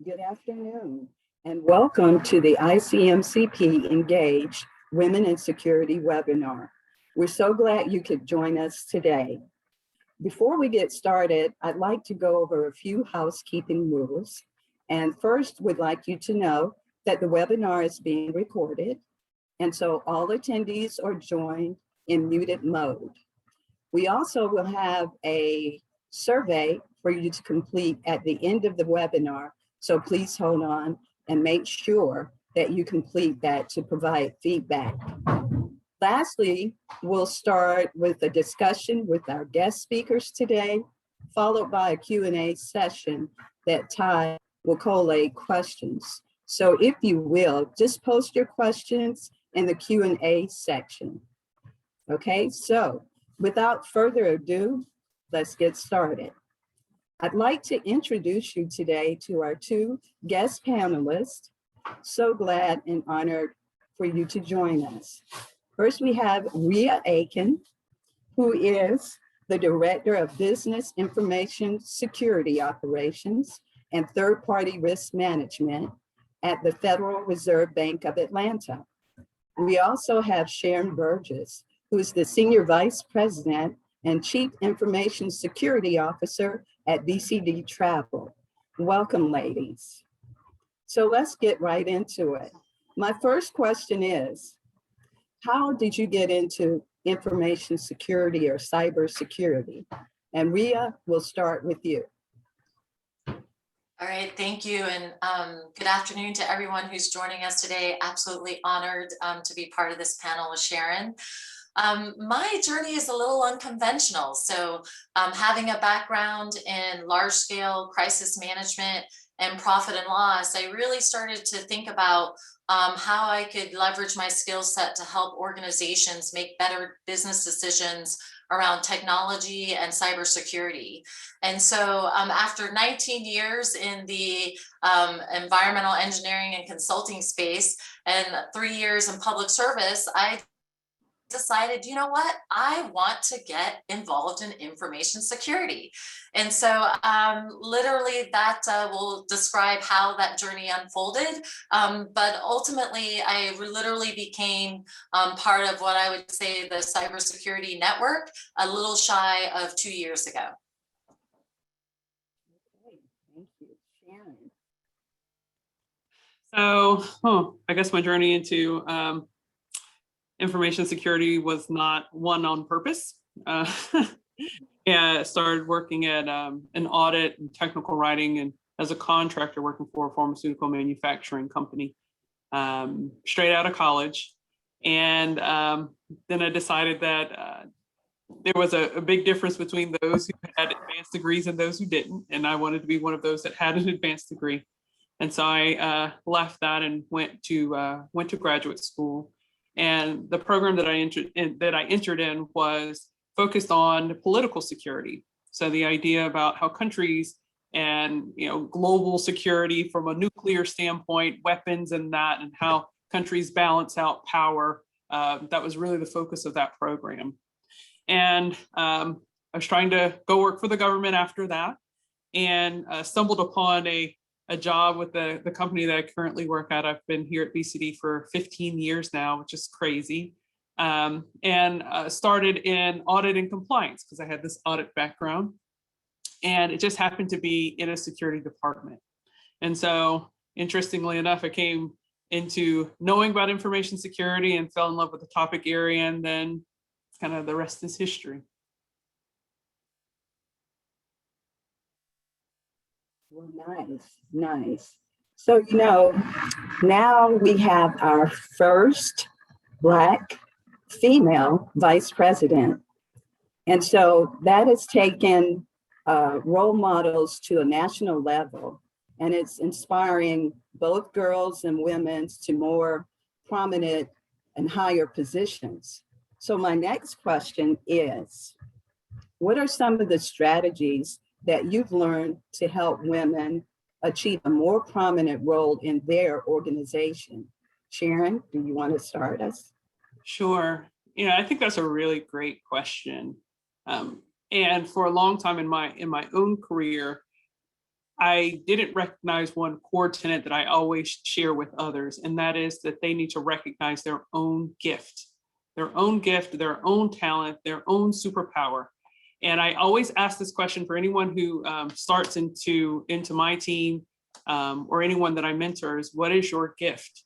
Good afternoon, and welcome to the ICMCP Engage Women in Security webinar. We're so glad you could join us today. Before we get started, I'd like to go over a few housekeeping rules. And first, we'd like you to know that the webinar is being recorded, and so all attendees are joined in muted mode. We also will have a survey for you to complete at the end of the webinar. So please hold on and make sure that you complete that to provide feedback. Lastly, we'll start with a discussion with our guest speakers today, followed by a Q&A session that Ty will collate questions. So if you will, just post your questions in the Q&A section. Okay, so without further ado, let's get started. I'd like to introduce you today to our two guest panelists. So glad and honored for you to join us. First, we have Rhea Aiken, who is the Director of Business Information Security Operations and Third-Party Risk Management at the Federal Reserve Bank of Atlanta. We also have Sharon Burgess, who is the Senior Vice President and Chief Information Security Officer at BCD Travel. Welcome, ladies. So let's get right into it. My first question is, how did you get into information security or cybersecurity? And Rhea, we'll start with you. All right, thank you. And good afternoon to everyone who's joining us today. Absolutely honored to be part of this panel with Sharon. My journey is a little unconventional. So having a background in large scale crisis management and profit and loss, I really started to think about how I could leverage my skill set to help organizations make better business decisions around technology and cybersecurity. And so after 19 years in the environmental engineering and consulting space and 3 years in public service, I decided, you know what, I want to get involved in information security. And so literally that will describe how that journey unfolded. But ultimately, I literally became part of what I would say the cybersecurity network a little shy of 2 years ago. Okay, thank you. Sharon. So, I guess my journey into information security was not one on purpose. Yeah, started working at an audit and technical writing and as a contractor working for a pharmaceutical manufacturing company straight out of college. And then I decided that there was a big difference between those who had advanced degrees and those who didn't. And I wanted to be one of those that had an advanced degree. And so I left that and went to graduate school. And the program that I entered in was focused on political security. So the idea about how countries and global security from a nuclear standpoint, weapons and that, and how countries balance out power. That was really the focus of that program. And I was trying to go work for the government after that, and stumbled upon a job with the company that I currently work at. I've been here at BCD for 15 years now, which is crazy. And started in audit and compliance because I had this audit background. And it just happened to be in a security department. And so, interestingly enough, I came into knowing about information security and fell in love with the topic area. And then kind of the rest is history. Well, nice. So, now we have our first Black female vice president. And so that has taken role models to a national level, and it's inspiring both girls and women to more prominent and higher positions. So my next question is, what are some of the strategies that you've learned to help women achieve a more prominent role in their organization? Sharon, do you want to start us? Sure. I think that's a really great question. And for a long time in my own career, I didn't recognize one core tenet that I always share with others, and that is that they need to recognize their own gift, their own talent, their own superpower. And I always ask this question for anyone who starts into my team or anyone that I mentor is, what is your gift?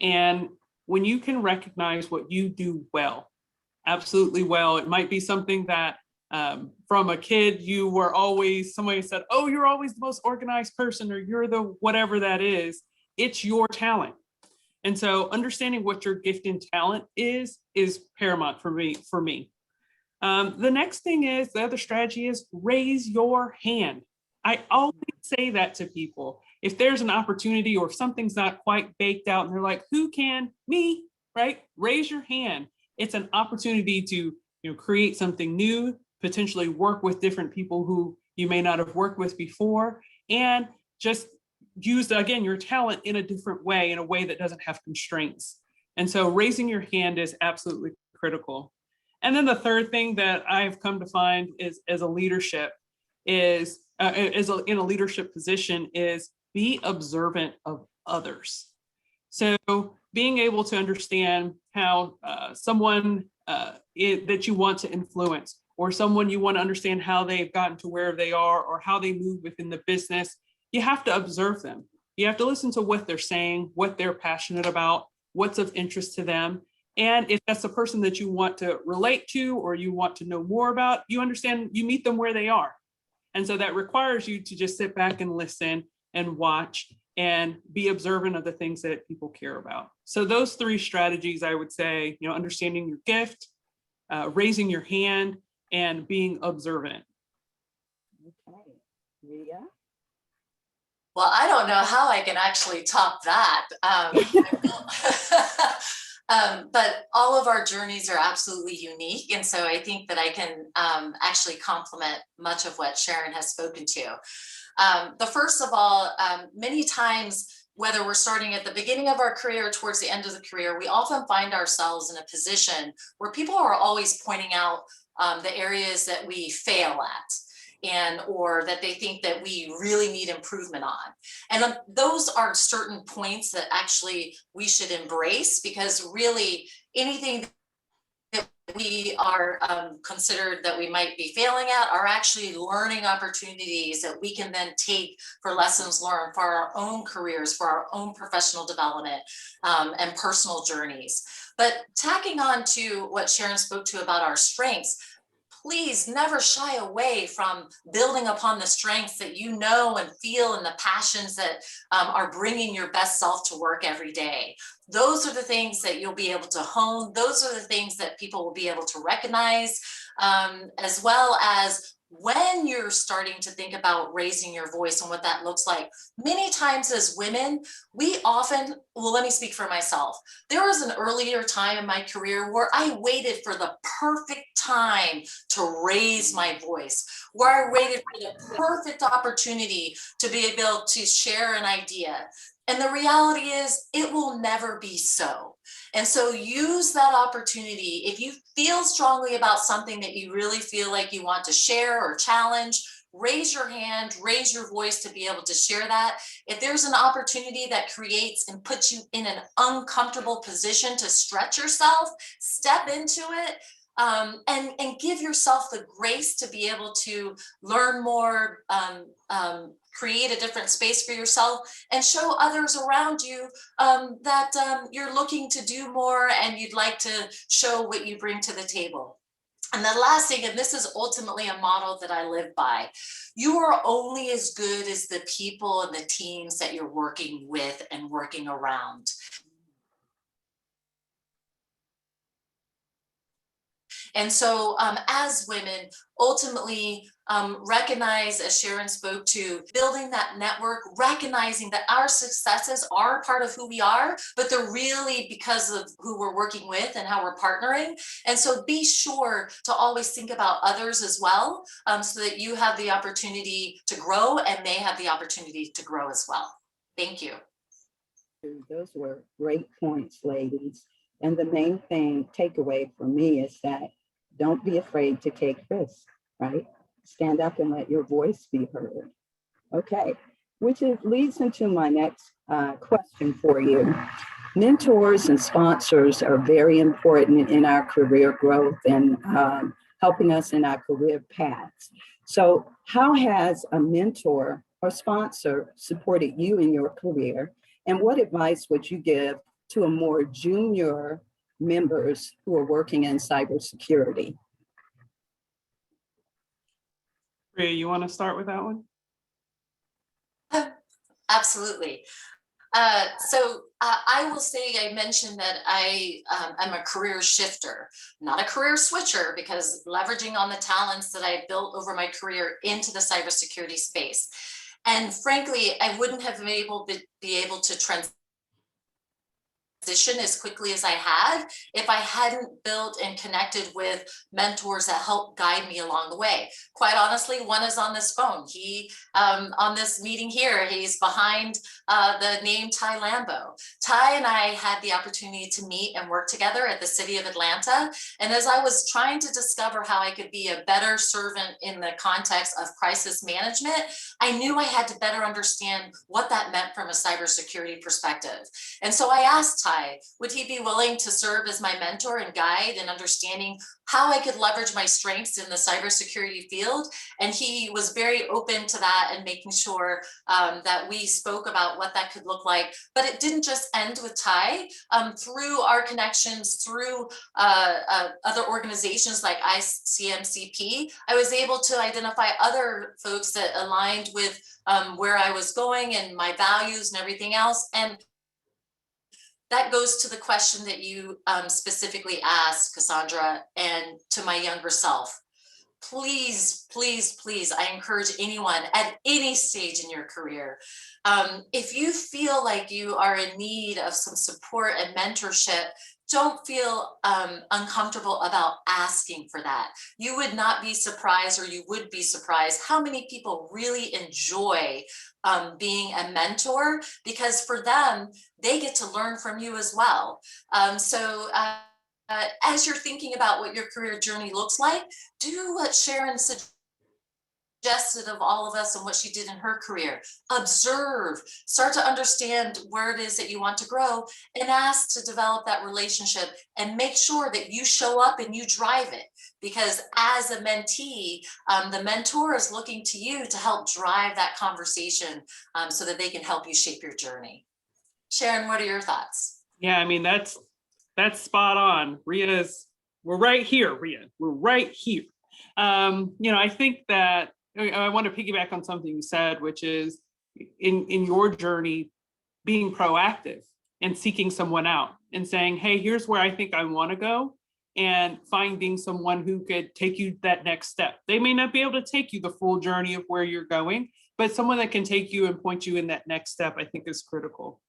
And when you can recognize what you do well, absolutely well, it might be something that from a kid, you were always, somebody said, oh, you're always the most organized person, or you're the whatever that is. It's your talent. And so understanding what your gift and talent is paramount for me. The next thing is, the other strategy is raise your hand. I always say that to people. If there's an opportunity or if something's not quite baked out and they're like, who can? Me, right? Raise your hand. It's an opportunity to create something new, potentially work with different people who you may not have worked with before, and just use, again, your talent in a different way, in a way that doesn't have constraints. And so raising your hand is absolutely critical. And then the third thing that I've come to find is, as a leadership, is in a leadership position, is be observant of others. So being able to understand how someone that you want to influence, or someone you want to understand how they've gotten to where they are, or how they move within the business, you have to observe them. You have to listen to what they're saying, what they're passionate about, what's of interest to them. And if that's the person that you want to relate to, or you want to know more about, you understand, you meet them where they are. And so that requires you to just sit back and listen and watch and be observant of the things that people care about. So those three strategies, I would say, understanding your gift, raising your hand, and being observant. Okay, Rhea? Well, I don't know how I can actually top that. But all of our journeys are absolutely unique. And so I think that I can actually complement much of what Sharon has spoken to. The first of all, many times, whether we're starting at the beginning of our career or towards the end of the career, we often find ourselves in a position where people are always pointing out the areas that we fail at, or that they think that we really need improvement on. And those are certain points that actually we should embrace, because really anything that we are considered that we might be failing at are actually learning opportunities that we can then take for lessons learned for our own careers, for our own professional development and personal journeys. But tacking on to what Sharon spoke to about our strengths, please never shy away from building upon the strengths that you know and feel, and the passions that are bringing your best self to work every day. Those are the things that you'll be able to hone. Those are the things that people will be able to recognize, as well as when you're starting to think about raising your voice and what that looks like. Many times as women, we often, well, let me speak for myself. There was an earlier time in my career where I waited for the perfect time to raise my voice, where I waited for the perfect opportunity to be able to share an idea. And the reality is, it will never be so. And so use that opportunity. If you feel strongly about something that you really feel like you want to share or challenge, raise your hand, raise your voice to be able to share that. If there's an opportunity that creates and puts you in an uncomfortable position to stretch yourself, step into it. And give yourself the grace to be able to learn more, create a different space for yourself, and show others around you that you're looking to do more and you'd like to show what you bring to the table. And the last thing, and this is ultimately a model that I live by, you are only as good as the people and the teams that you're working with and working around. And so as women, ultimately recognize, as Sharon spoke to, building that network, recognizing that our successes are part of who we are, but they're really because of who we're working with and how we're partnering. And so be sure to always think about others as well, so that you have the opportunity to grow and they have the opportunity to grow as well. Thank you. Those were great points, ladies. And the main takeaway for me is that don't be afraid to take risks, right? Stand up and let your voice be heard. Okay, Leads into my next question for you. Mentors and sponsors are very important in our career growth and helping us in our career paths. So how has a mentor or sponsor supported you in your career? And what advice would you give to a more junior members who are working in cybersecurity? Priya, you want to start with that one? Absolutely. I will say, I mentioned that I am a career shifter, not a career switcher, because leveraging on the talents that I built over my career into the cybersecurity space. And frankly, I wouldn't have been able to transition as quickly as I had if I hadn't built and connected with mentors that helped guide me along the way. Quite honestly, one is on this phone. He on this meeting here, he's behind the name Ty Lambo. Ty and I had the opportunity to meet and work together at the city of Atlanta. And as I was trying to discover how I could be a better servant in the context of crisis management, I knew I had to better understand what that meant from a cybersecurity perspective. And so I asked Ty, would he be willing to serve as my mentor and guide in understanding how I could leverage my strengths in the cybersecurity field? And he was very open to that and making sure that we spoke about what that could look like. But it didn't just end with Ty. Through our connections, through other organizations like ICMCP, I was able to identify other folks that aligned with where I was going and my values and everything else. And that goes to the question that you specifically asked, Cassandra, and to my younger self. Please, please, please, I encourage anyone at any stage in your career, if you feel like you are in need of some support and mentorship, don't feel uncomfortable about asking for that. You would not be surprised, or you would be surprised how many people really enjoy being a mentor, because for them, they get to learn from you as well. As you're thinking about what your career journey looks like, do what Sharon suggested of all of us and what she did in her career. Observe, start to understand where it is that you want to grow, and ask to develop that relationship, and make sure that you show up and you drive it. Because as a mentee, the mentor is looking to you to help drive that conversation so that they can help you shape your journey. Sharon, what are your thoughts? Yeah, I mean, that's spot on. We're right here, Rhea. We're right here. I think that I want to piggyback on something you said, which is in your journey, being proactive and seeking someone out and saying, hey, here's where I think I want to go, and finding someone who could take you that next step. They may not be able to take you the full journey of where you're going, but someone that can take you and point you in that next step, I think, is critical.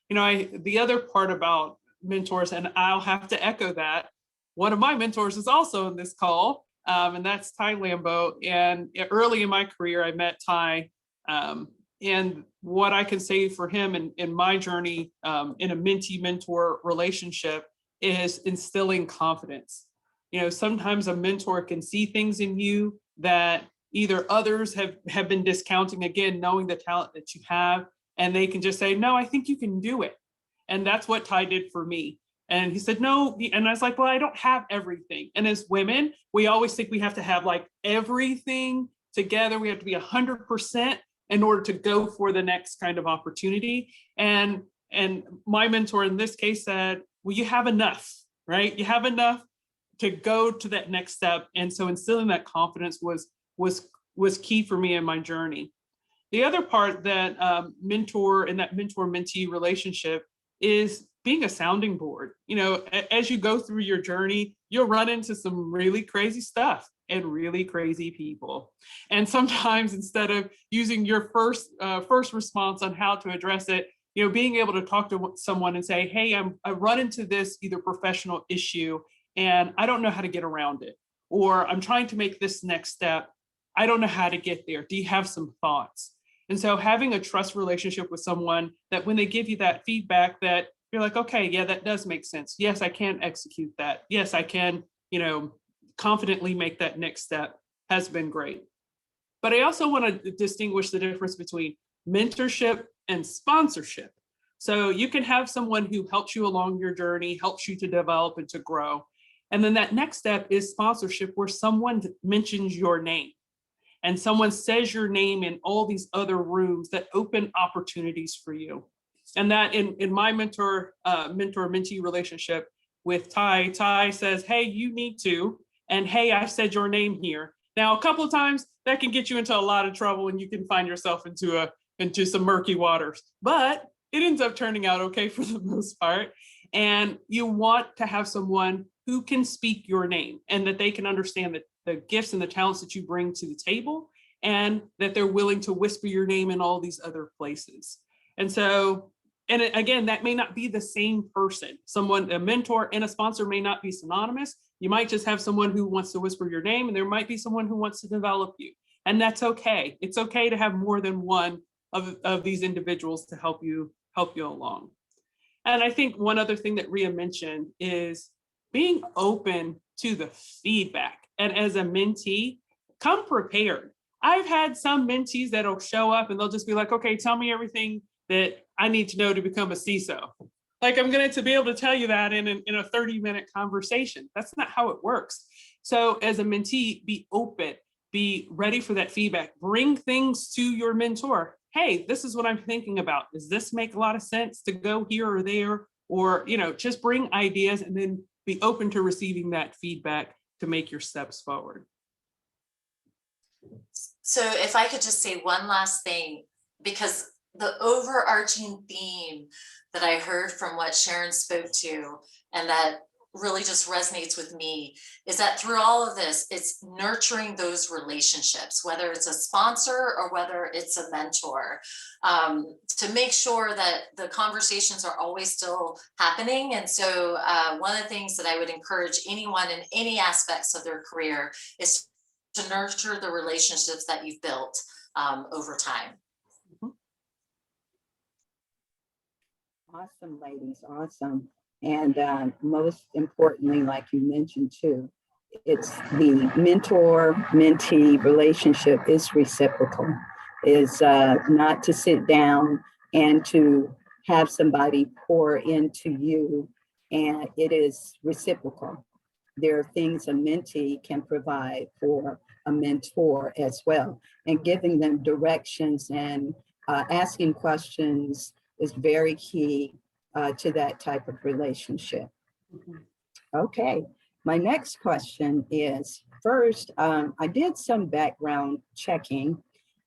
The other part about mentors, and I'll have to echo that, one of my mentors is also in this call, and that's Ty Lambo. And early in my career, I met Ty, and what I can say for him in my journey in a mentee-mentor relationship is instilling confidence. Sometimes a mentor can see things in you that either others have been discounting, again, knowing the talent that you have, and they can just say, no, I think you can do it. And that's what Ty did for me. And he said, no. And I was like, well, I don't have everything. And as women, we always think we have to have like everything together. We have to be 100% in order to go for the next kind of opportunity. And my mentor in this case said, well, you have enough, right? You have enough to go to that next step. And so instilling that confidence was key for me in my journey. The other part that mentor in that mentor-mentee relationship is being a sounding board. As you go through your journey, you'll run into some really crazy stuff and really crazy people. And sometimes instead of using your first response on how to address it, being able to talk to someone and say, hey, I run into this either professional issue and I don't know how to get around it, or I'm trying to make this next step. I don't know how to get there. Do you have some thoughts? And so having a trust relationship with someone that when they give you that feedback, that you're like, okay, yeah, that does make sense. Yes, I can execute that. Yes, I can, confidently make that next step, has been great. But I also want to distinguish the difference between mentorship, and sponsorship. So you can have someone who helps you along your journey, helps you to develop and to grow. And then that next step is sponsorship, where someone mentions your name and someone says your name in all these other rooms that open opportunities for you. And that in my mentor-mentee relationship with Ty says, hey, you need to, and hey, I said your name here. Now, a couple of times that can get you into a lot of trouble and you can find yourself into some murky waters, but it ends up turning out okay for the most part. And you want to have someone who can speak your name and that they can understand the gifts and the talents that you bring to the table, and that they're willing to whisper your name in all these other places. And so, and again, that may not be the same person. A mentor and a sponsor may not be synonymous. You might just have someone who wants to whisper your name, and there might be someone who wants to develop you. And that's okay. It's okay to have more than one of these individuals to help you along. And I think one other thing that Ria mentioned is being open to the feedback. And as a mentee, come prepared. I've had some mentees that'll show up and they'll just be like, okay, tell me everything that I need to know to become a CISO. Like, I'm going to be able to tell you that in a 30-minute conversation. That's not how it works. So as a mentee, be open, be ready for that feedback, bring things to your mentor. Hey, this is what I'm thinking about. Does this make a lot of sense to go here or there? Or, just bring ideas and then be open to receiving that feedback to make your steps forward. So if I could just say one last thing, because the overarching theme that I heard from what Sharon spoke to, and that really just resonates with me, is that through all of this, it's nurturing those relationships, whether it's a sponsor or whether it's a mentor, to make sure that the conversations are always still happening. And so one of the things that I would encourage anyone in any aspects of their career is to nurture the relationships that you've built over time. Awesome, ladies, awesome. And most importantly, like you mentioned too, it's the mentor-mentee relationship is reciprocal. Is not to sit down and to have somebody pour into you, and it is reciprocal. There are things a mentee can provide for a mentor as well, and giving them directions and asking questions is very key to that type of relationship. Okay, my next question is, first, I did some background checking,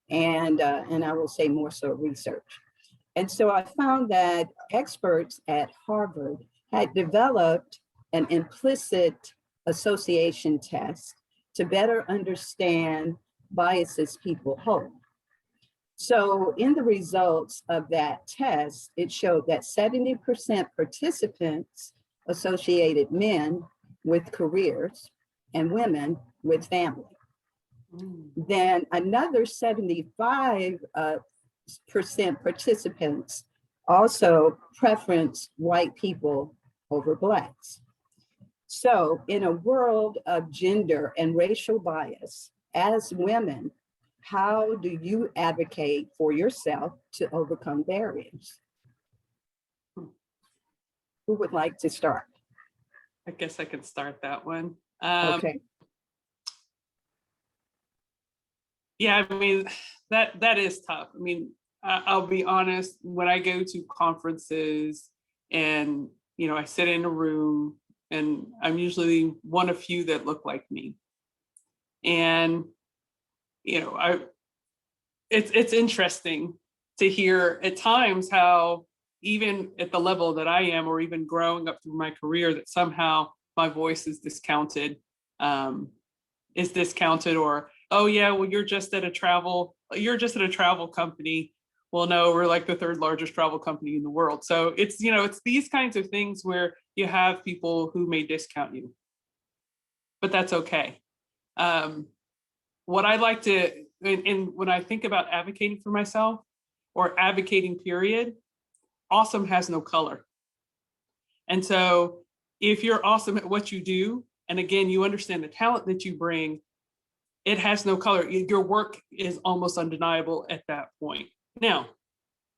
and I will say more so research. And so I found that experts at Harvard had developed an implicit association test to better understand biases people hold. So in the results of that test, it showed that 70% participants associated men with careers and women with family. Then another 75% participants also preference white people over Blacks. So in a world of gender and racial bias, as women, how do you advocate for yourself to overcome barriers? Who would like to start? I guess I can start that one. Okay. Yeah, I mean, that is tough. I mean, I'll be honest, when I go to conferences and, I sit in a room and I'm usually one of few that look like me. And, it's interesting to hear at times how even at the level that I am, or even growing up through my career, that somehow my voice is discounted, or, oh yeah, well, you're just at a travel company. Well, no, we're like the third largest travel company in the world. So it's, it's these kinds of things where you have people who may discount you, but that's okay. What I like to, and when I think about advocating for myself or advocating period, awesome has no color. And so if you're awesome at what you do, and again, you understand the talent that you bring, it has no color. Your work is almost undeniable at that point. Now,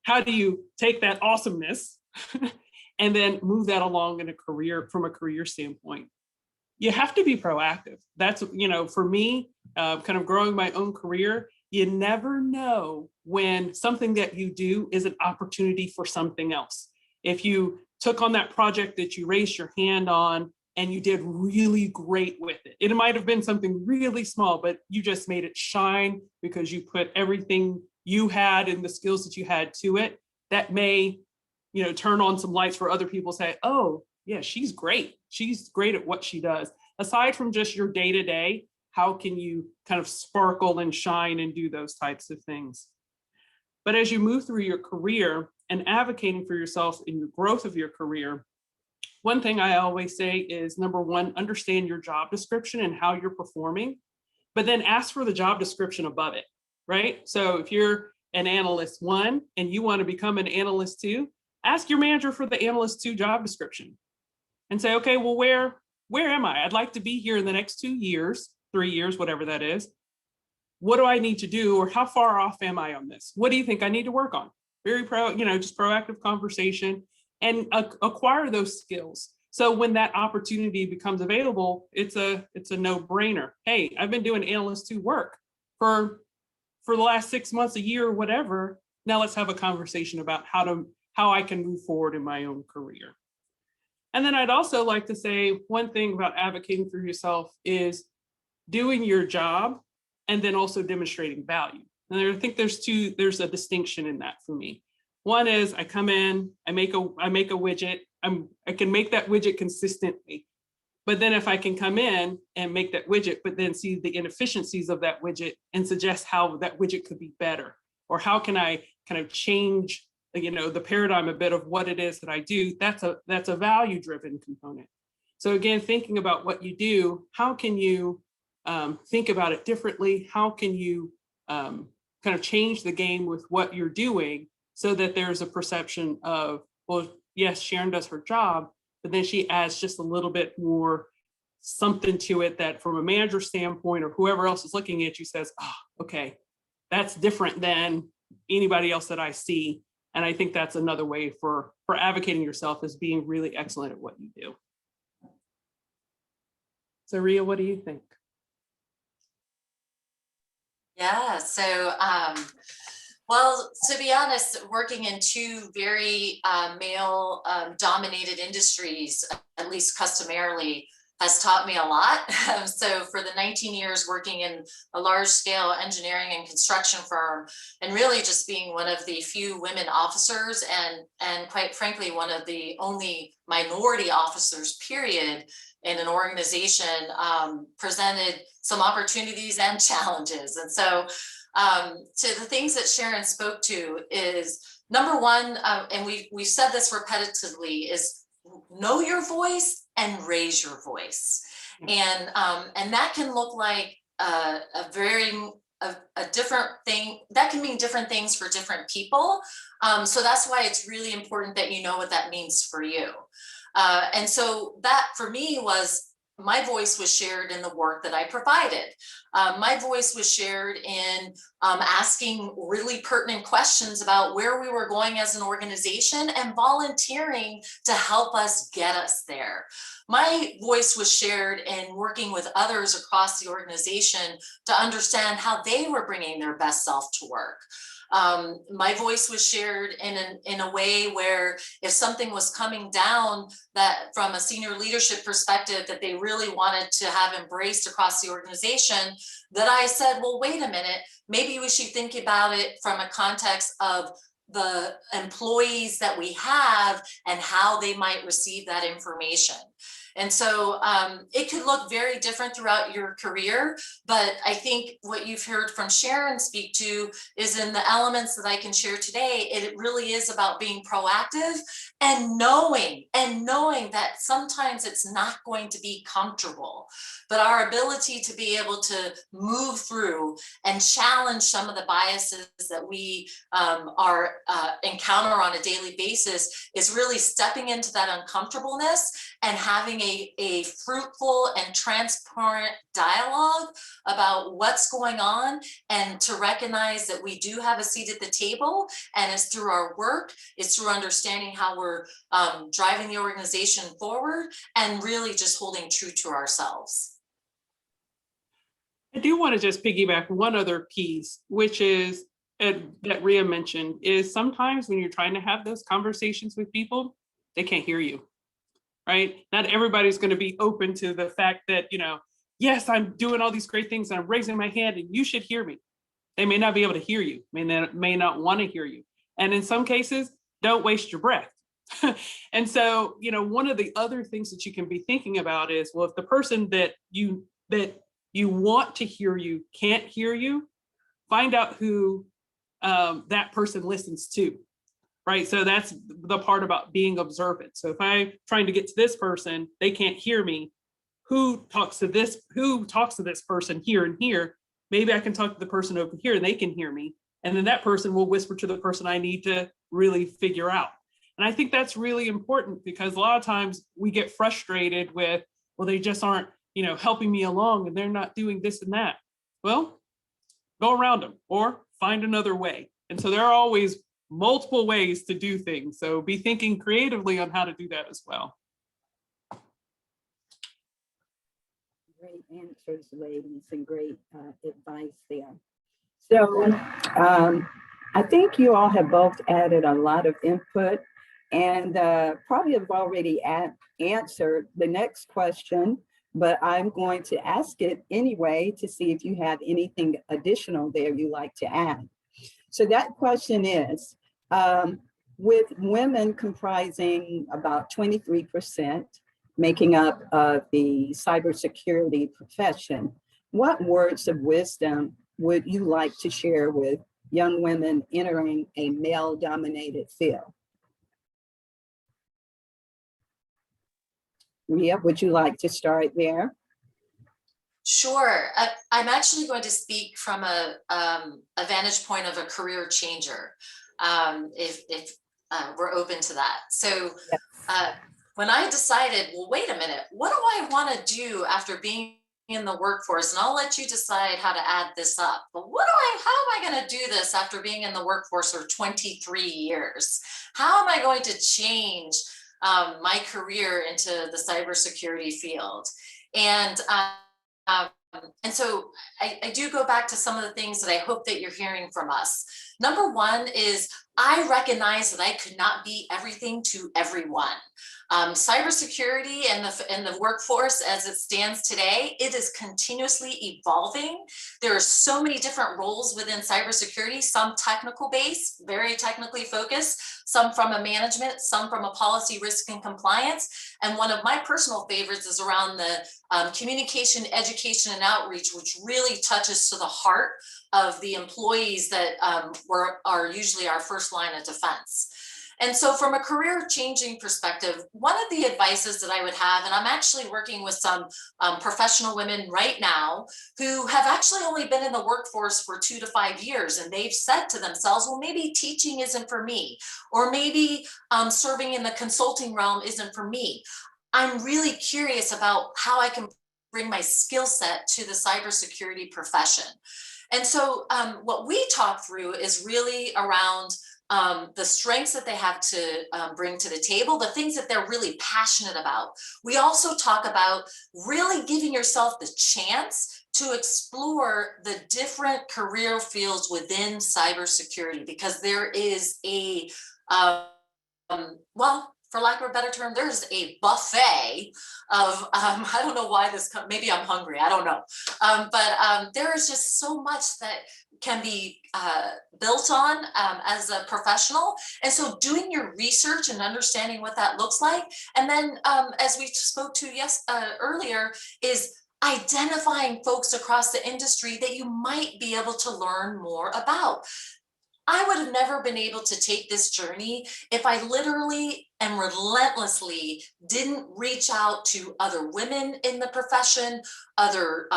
how do you take that awesomeness and then move that along in a career from a career standpoint? You have to be proactive. That's, for me, kind of growing my own career, you never know when something that you do is an opportunity for something else. If you took on that project that you raised your hand on and you did really great with it, it might have been something really small, but you just made it shine because you put everything you had and the skills that you had to it. That may, turn on some lights for other people to say, oh, yeah, she's great. She's great at what she does. Aside from just your day-to-day, how can you kind of sparkle and shine and do those types of things? But as you move through your career and advocating for yourself in your growth of your career, one thing I always say is, number one, understand your job description and how you're performing, but then ask for the job description above it, right? So if you're an analyst 1 and you want to become an analyst 2, ask your manager for the analyst 2 job description and say, okay, well, where am I? I'd like to be here in the next 2 years, 3 years, whatever that is. What do I need to do, or how far off am I on this? What do you think I need to work on? Very just proactive conversation and acquire those skills. So when that opportunity becomes available, it's a no-brainer. Hey, I've been doing analyst 2 work for the last 6 months, a year, or whatever. Now let's have a conversation about how I can move forward in my own career. And then I'd also like to say one thing about advocating for yourself is doing your job and then also demonstrating value. And I think there's a distinction in that for me. One is I come in, I make a widget, I can make that widget consistently. But then if I can come in and make that widget, but then see the inefficiencies of that widget and suggest how that widget could be better, or how can I kind of change the paradigm a bit of what it is that I do, that's a value-driven component. So again, thinking about what you do, how can you think about it differently? How can you kind of change the game with what you're doing so that there's a perception of, well, yes, Sharon does her job, but then she adds just a little bit more something to it that from a manager standpoint or whoever else is looking at you says, oh, okay, that's different than anybody else that I see. And I think that's another way for advocating yourself, is being really excellent at what you do. So Ria, what do you think? Yeah, so well, to be honest, working in 2 very male dominated industries, at least customarily, has taught me a lot. So for the 19 years working in a large scale engineering and construction firm, and really just being one of the few women officers and quite frankly, one of the only minority officers, period, in an organization, presented some opportunities and challenges. And so to the things that Sharon spoke to is, number one, and we've said this repetitively, is know your voice and raise your voice. And that can look like a different thing. That can mean different things for different people. So that's why it's really important that you know what that means for you. And so that for me was, my voice was shared in the work that I provided. My voice was shared in asking really pertinent questions about where we were going as an organization and volunteering to help us get us there. My voice was shared in working with others across the organization to understand how they were bringing their best self to work. My voice was shared in a way where if something was coming down that from a senior leadership perspective that they really wanted to have embraced across the organization, that I said, well, wait a minute, maybe we should think about it from a context of the employees that we have and how they might receive that information. And so it could look very different throughout your career, but I think what you've heard from Sharon speak to is in the elements that I can share today, it really is about being proactive and knowing that sometimes it's not going to be comfortable, but our ability to be able to move through and challenge some of the biases that we encounter on a daily basis is really stepping into that uncomfortableness and having a fruitful and transparent dialogue about what's going on, and to recognize that we do have a seat at the table, and it's through our work, it's through understanding how we're driving the organization forward, and really just holding true to ourselves. I do want to just piggyback one other piece, which is that Rhea mentioned, is sometimes when you're trying to have those conversations with people, they can't hear you, right? Not everybody's going to be open to the fact that, yes, I'm doing all these great things and I'm raising my hand and you should hear me. They may not be able to hear you, may not want to hear you. And in some cases, don't waste your breath. And so, one of the other things that you can be thinking about is, well, if the person that you want to hear you can't hear you, find out who that person listens to, right? So that's the part about being observant. So if I'm trying to get to this person, they can't hear me. Who talks to this person here and here? Maybe I can talk to the person over here and they can hear me. And then that person will whisper to the person I need to really figure out. And I think that's really important, because a lot of times we get frustrated with, well, they just aren't, helping me along and they're not doing this and that. Well, go around them or find another way. And so there are always multiple ways to do things. So be thinking creatively on how to do that as well. Great answers, ladies, and great advice there. So I think you all have both added a lot of input, and probably have already answered the next question, but I'm going to ask it anyway to see if you have anything additional there you'd like to add. So that question is, with women comprising about 23%, making up the cybersecurity profession, what words of wisdom would you like to share with young women entering a male-dominated field? Rhea, would you like to start there? Sure. I'm actually going to speak from a vantage point of a career changer, if we're open to that. So when I decided, well, wait a minute, what do I want to do after being in the workforce? And I'll let you decide how to add this up. But how am I going to do this after being in the workforce for 23 years? How am I going to change my career into the cybersecurity field? And so I do go back to some of the things that I hope that you're hearing from us. Number one is, I recognize that I could not be everything to everyone. Cybersecurity and the workforce as it stands today, it is continuously evolving. There are so many different roles within cybersecurity, some technical based, very technically focused, some from a management, some from a policy, risk, and compliance. And one of my personal favorites is around the communication, education, and outreach, which really touches to the heart of the employees that are usually our first line of defense. And so from a career changing perspective, one of the advices that I would have, and I'm actually working with some professional women right now who have actually only been in the workforce for 2 to 5 years, and they've said to themselves, well, maybe teaching isn't for me, or maybe serving in the consulting realm isn't for me. I'm really curious about how I can bring my skill set to the cybersecurity profession. And so what we talk through is really around the strengths that they have to bring to the table, the things that they're really passionate about. We also talk about really giving yourself the chance to explore the different career fields within cybersecurity, because there is a, well, for lack of a better term, there's a buffet of, I don't know why maybe I'm hungry, I don't know. But there is just so much that can be built on as a professional. And so doing your research and understanding what that looks like. And then as we spoke to earlier, is identifying folks across the industry that you might be able to learn more about. I would have never been able to take this journey if I literally and relentlessly didn't reach out to other women in the profession, other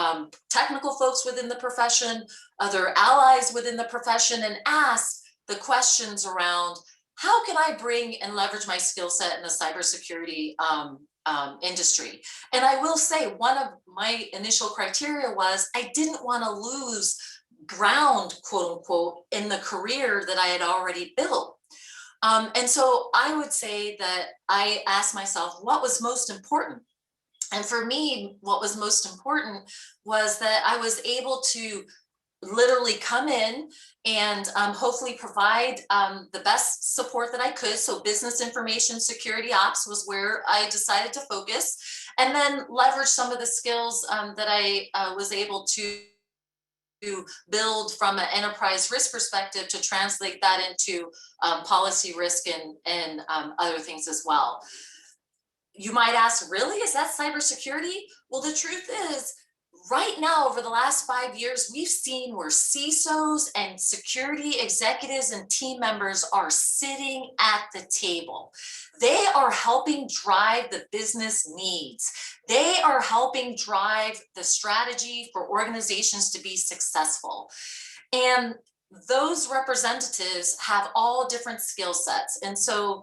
technical folks within the profession, other allies within the profession, and ask the questions around, how can I bring and leverage my skill set in the cybersecurity industry. And I will say one of my initial criteria was I didn't want to lose ground, quote unquote, in the career that I had already built. And so I would say that I asked myself, what was most important? And for me, what was most important was that I was able to literally come in and hopefully provide the best support that I could. So business information security ops was where I decided to focus, and then leverage some of the skills that I was able to build from an enterprise risk perspective to translate that into policy risk and other things as well. You might ask, really, is that cybersecurity? Well, the truth is, right now, over the last 5 years, we've seen where CISOs and security executives and team members are sitting at the table. They are helping drive the business needs. They are helping drive the strategy for organizations to be successful. And those representatives have all different skill sets. And so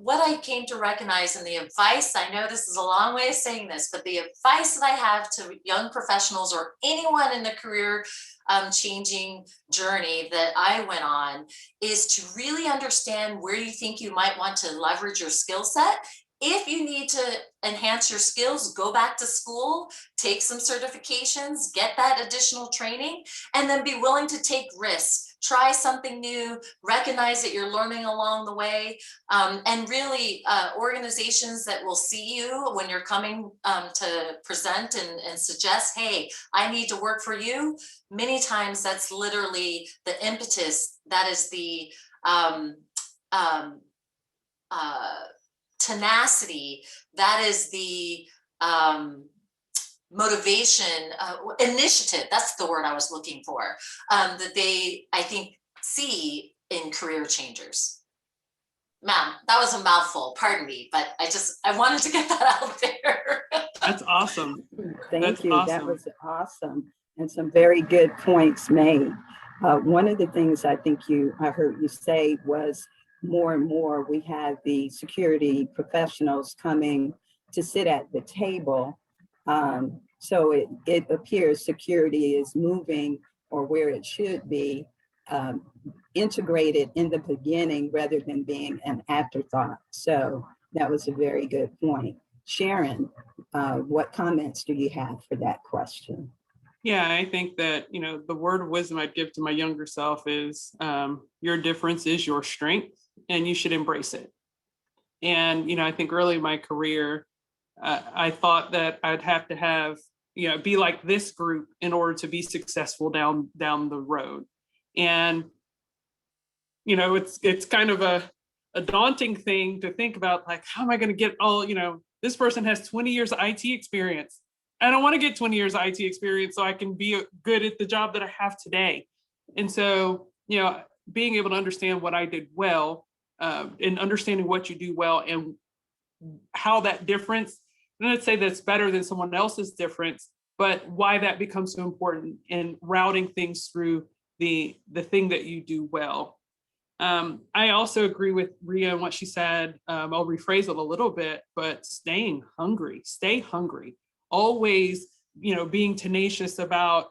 what I came to recognize, and the advice, I know this is a long way of saying this, but the advice that I have to young professionals or anyone in the career changing journey that I went on is to really understand where you think you might want to leverage your skill set. If you need to enhance your skills, go back to school, take some certifications, get that additional training, and then be willing to take risks. Try something new, recognize that you're learning along the way, and really organizations that will see you when you're coming to present and suggest, hey, I need to work for you. Many times that's literally the impetus, that is the tenacity, that is the motivation, initiative, that's the word I was looking for, that they, I think, see in career changers. Ma'am, that was a mouthful, pardon me, but I wanted to get that out there. That's awesome. Thank you. Awesome. That was awesome. And some very good points made. One of the things I think I heard you say was more and more we have the security professionals coming to sit at the table. So it appears security is moving, or where it should be, integrated in the beginning rather than being an afterthought. So that was a very good point. Sharon, what comments do you have for that question? Yeah, I think that, the word of wisdom I'd give to my younger self is your difference is your strength, and you should embrace it. And, I think early in my career, I thought that I'd have to have, be like this group in order to be successful down the road. And, it's kind of a daunting thing to think about, like, how am I going to get all, this person has 20 years of IT experience. I don't want to get 20 years of IT experience so I can be good at the job that I have today. And so, being able to understand what I did well, and understanding what you do well and how that difference, I'm not say that's better than someone else's difference, but why that becomes so important in routing things through the thing that you do well. I also agree with Ria and what she said. I'll rephrase it a little bit, but stay hungry, always, being tenacious about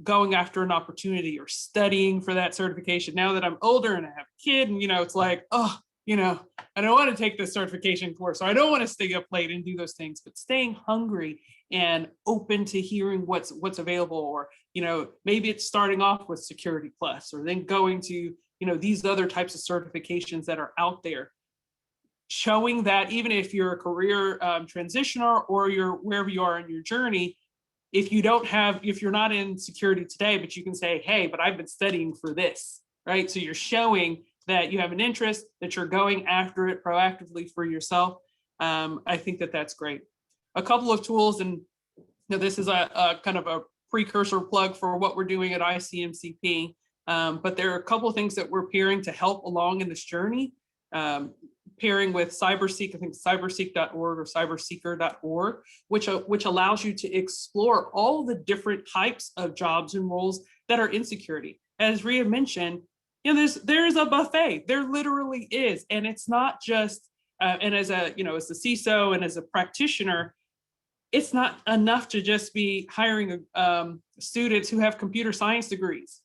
going after an opportunity or studying for that certification. Now that I'm older and I have a kid, and it's like, I don't want to take this certification course, or I don't want to stay up late and do those things. But staying hungry and open to hearing what's available, or maybe it's starting off with Security Plus, or then going to these other types of certifications that are out there. Showing that even if you're a career transitioner, or you're wherever you are in your journey, if you're not in security today, but you can say, hey, but I've been studying for this, right? So you're showing that you have an interest, that you're going after it proactively for yourself. I think that that's great. A couple of tools, and this is a kind of a precursor plug for what we're doing at ICMCP, but there are a couple of things that we're peering to help along in this journey. Pairing with Cyberseek, I think cyberseek.org or cyberseeker.org, which allows you to explore all the different types of jobs and roles that are in security. As Ria mentioned, there's a buffet. There literally is, and it's not just and as a, as the CISO and as a practitioner, it's not enough to just be hiring students who have computer science degrees.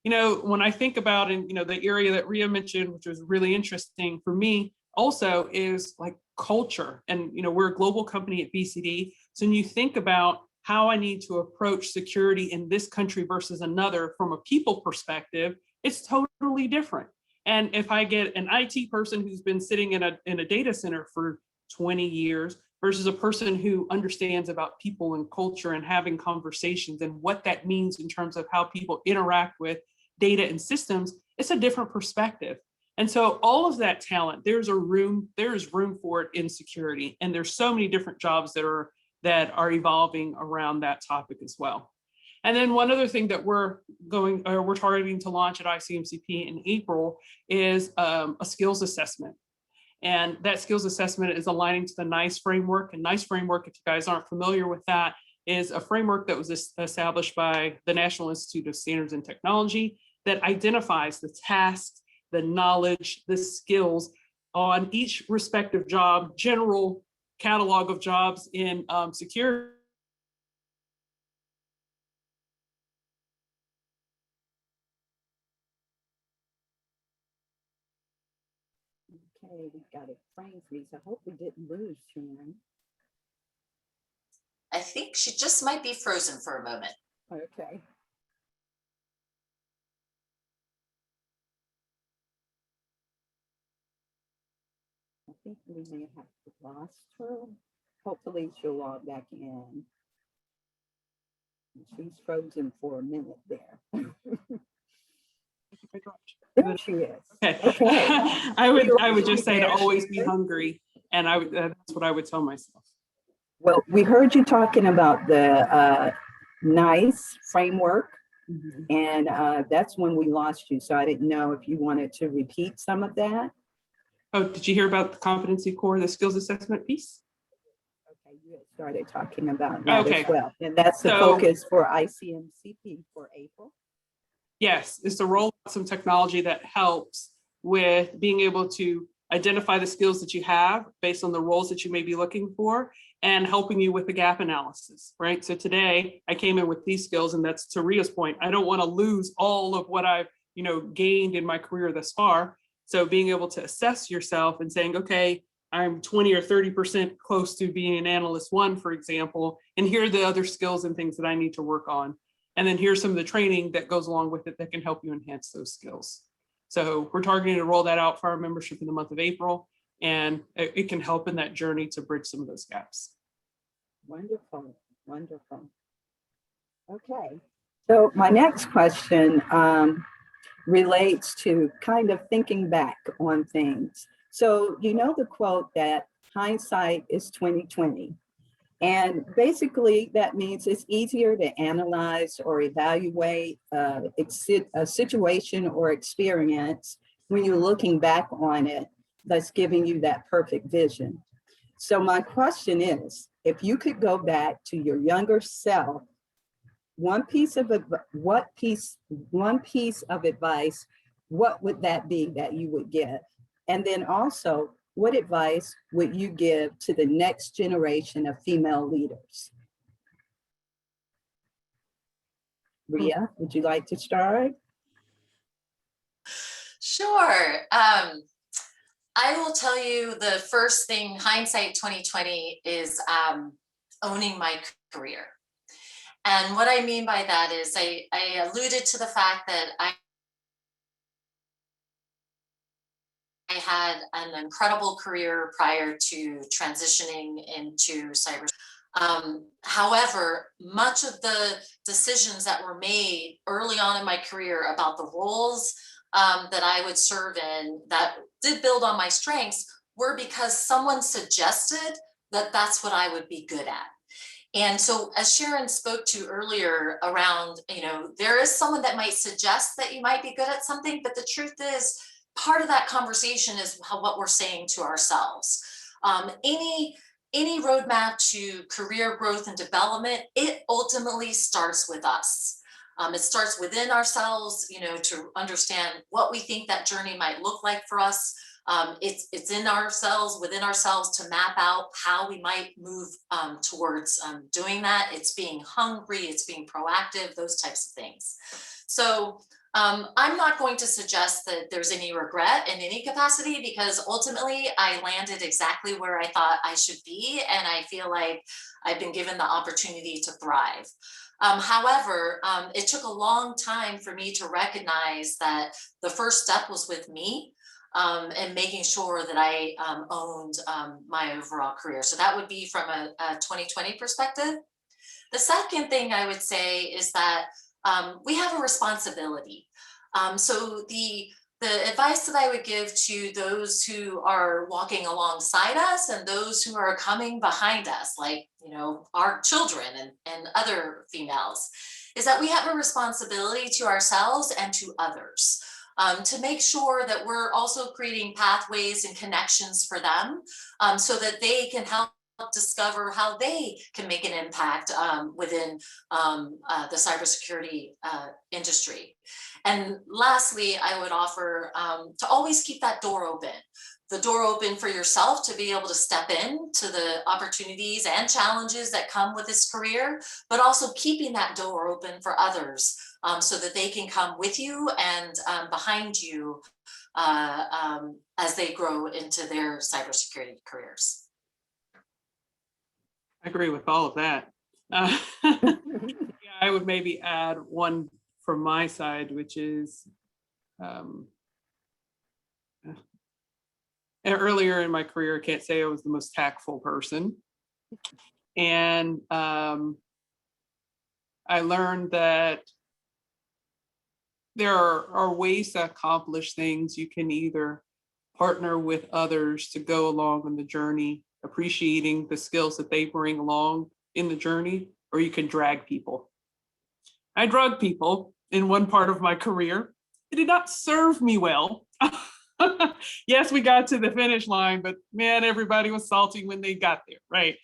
When I think about, and the area that Ria mentioned, which was really interesting for me also, is like culture. And we're a global company at BCD. So when you think about how I need to approach security in this country versus another from a people perspective, it's totally different. And if I get an IT person who's been sitting in a data center for 20 years versus a person who understands about people and culture and having conversations and what that means in terms of how people interact with data and systems, it's a different perspective. And so all of that talent, there is room for it in security. And there's so many different jobs that are evolving around that topic as well. And then one other thing that we're targeting to launch at ICMCP in April is a skills assessment. And that skills assessment is aligning to the NICE framework. And NICE framework, if you guys aren't familiar with that, is a framework that was established by the National Institute of Standards and Technology that identifies the tasks, the knowledge, the skills on each respective job, general catalog of jobs in security. Okay, we've got a frame freeze. I hope we didn't lose Sharon. I think she just might be frozen for a moment. Okay. I think we may have lost her. Hopefully she'll log back in. She's frozen for a minute there. There she is. Okay. Okay. I would just say to always be hungry, and that's what I would tell myself. Well, we heard you talking about the NICE framework, and that's when we lost you. So I didn't know if you wanted to repeat some of that. Oh, did you hear about the competency core, the skills assessment piece? Okay, you had started talking about that as well. And that's the So, focus for ICMCP for April. Yes, is to roll out some technology that helps with being able to identify the skills that you have based on the roles that you may be looking for and helping you with the gap analysis, right? So today I came in with these skills, and that's to Ria's point. I don't want to lose all of what I've, gained in my career thus far. So being able to assess yourself and saying, okay, I'm 20 or 30% close to being an analyst one, for example, and here are the other skills and things that I need to work on. And then here's some of the training that goes along with it that can help you enhance those skills. So we're targeting to roll that out for our membership in the month of April, and it can help in that journey to bridge some of those gaps. Wonderful, wonderful. Okay, so my next question relates to kind of thinking back on things. So the quote that hindsight is 20/20. And basically that means it's easier to analyze or evaluate a situation or experience when you're looking back on it, that's giving you that perfect vision. So my question is, if you could go back to your younger self, one piece of advice, what would that be that you would give? And then also, what advice would you give to the next generation of female leaders? Ria, would you like to start? Sure. I will tell you the first thing, hindsight 2020, is owning my career. And what I mean by that is I alluded to the fact that I had an incredible career prior to transitioning into cybersecurity. However, much of the decisions that were made early on in my career about the roles that I would serve in that did build on my strengths were because someone suggested that that's what I would be good at. And so as Sharon spoke to earlier around, there is someone that might suggest that you might be good at something, but the truth is part of that conversation is what we're saying to ourselves. Any roadmap to career growth and development, it ultimately starts with us. It starts within ourselves, to understand what we think that journey might look like for us, It's in ourselves, within ourselves, to map out how we might move towards doing that. It's being hungry, it's being proactive, those types of things. So I'm not going to suggest that there's any regret in any capacity, because ultimately I landed exactly where I thought I should be, and I feel like I've been given the opportunity to thrive. However, it took a long time for me to recognize that the first step was with me, and making sure that I owned my overall career. So that would be from a 2020 perspective. The second thing I would say is that we have a responsibility. So the advice that I would give to those who are walking alongside us and those who are coming behind us, like, you know, our children and other females, is that we have a responsibility to ourselves and to others, to make sure that we're also creating pathways and connections for them, so that they can help discover how they can make an impact within the cybersecurity industry. And lastly, I would offer to always keep that door open. The door open for yourself to be able to step in to the opportunities and challenges that come with this career, but also keeping that door open for others, so that they can come with you and behind you as they grow into their cybersecurity careers. I agree with all of that. Yeah, I would maybe add one from my side, which is earlier in my career, I can't say I was the most tactful person. And I learned that there are ways to accomplish things. You can either partner with others to go along on the journey, appreciating the skills that they bring along in the journey, or you can drag people. I drug people in one part of my career. It did not serve me well. Yes, we got to the finish line, but man, everybody was salty when they got there, right?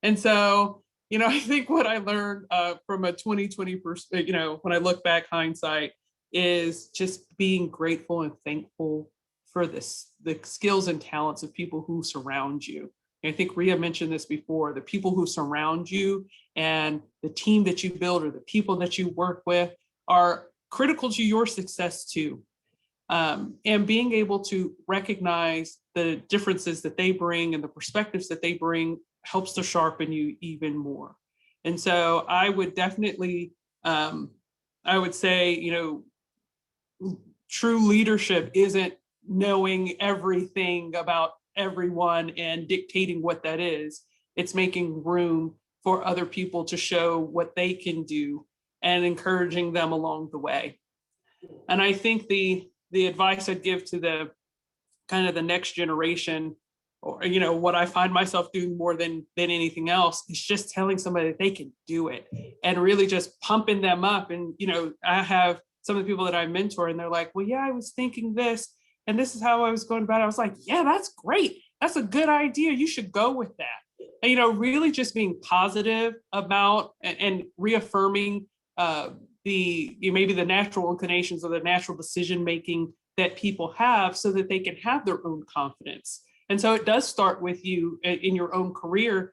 And so, you know, I think what I learned from a 2020 perspective, you know, when I look back hindsight, is just being grateful and thankful for the skills and talents of people who surround you. And I think Ria mentioned this before, the people who surround you and the team that you build or the people that you work with are critical to your success too. And being able to recognize the differences that they bring and the perspectives that they bring helps to sharpen you even more. And so I would definitely, I would say, you know, true leadership isn't knowing everything about everyone and dictating what that is. It's making room for other people to show what they can do and encouraging them along the way. And I think the advice I'd give to the kind of the next generation, or, you know, what I find myself doing more than anything else is just telling somebody that they can do it and really just pumping them up. And, you know, I have some of the people that I mentor and they're like, well, yeah, I was thinking this and this is how I was going about it. I was like, yeah, that's great. That's a good idea. You should go with that. And, you know, really just being positive about and reaffirming maybe the natural inclinations or the natural decision making that people have so that they can have their own confidence. And so it does start with you in your own career,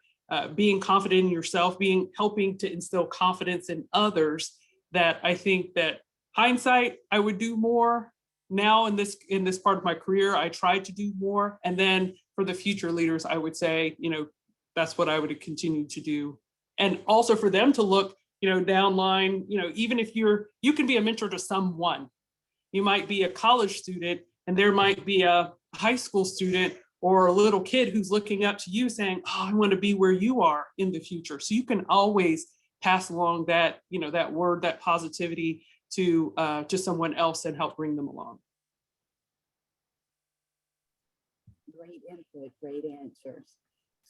being confident in yourself, helping to instill confidence in others. That I think that hindsight, I would do more. Now in this part of my career, I tried to do more. And then for the future leaders, I would say, you know, that's what I would continue to do. And also for them to look, you know, down line, you know, even if you can be a mentor to someone. You might be a college student and there might be a high school student or a little kid who's looking up to you saying, oh, I want to be where you are in the future. So you can always pass along that, you know, that word, that positivity to someone else and help bring them along. Great input, great answers.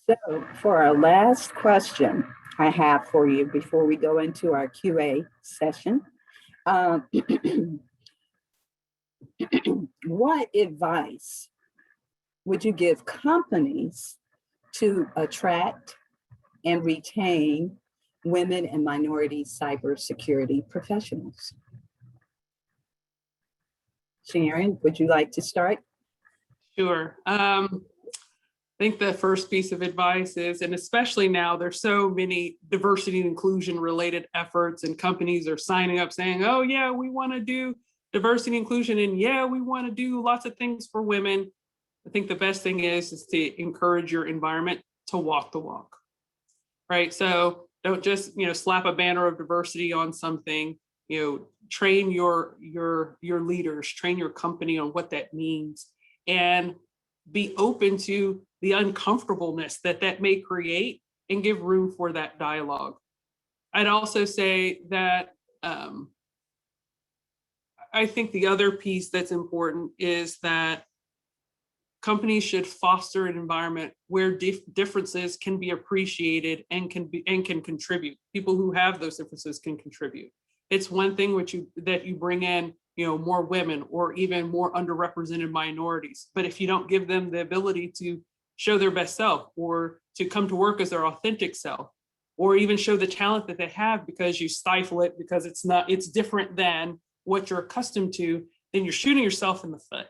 So for our last question I have for you before we go into our QA session, what advice would you give companies to attract and retain women and minority cybersecurity professionals? Sharon, would you like to start? Sure. I think the first piece of advice is, and especially now, there's so many diversity and inclusion related efforts, and companies are signing up saying, oh yeah, we want to do diversity and inclusion, and yeah, we want to do lots of things for women. I think the best thing is to encourage your environment to walk the walk, right? So don't just, slap a banner of diversity on something. Train your leaders, train your company on what that means, and be open to the uncomfortableness that may create, and give room for that dialogue. I'd also say that I think the other piece that's important is that companies should foster an environment where differences can be appreciated and can contribute. People who have those differences can contribute. It's one thing that you bring in, more women or even more underrepresented minorities. But if you don't give them the ability to show their best self, or to come to work as their authentic self, or even show the talent that they have, because you stifle it because it's different than what you're accustomed to, then you're shooting yourself in the foot.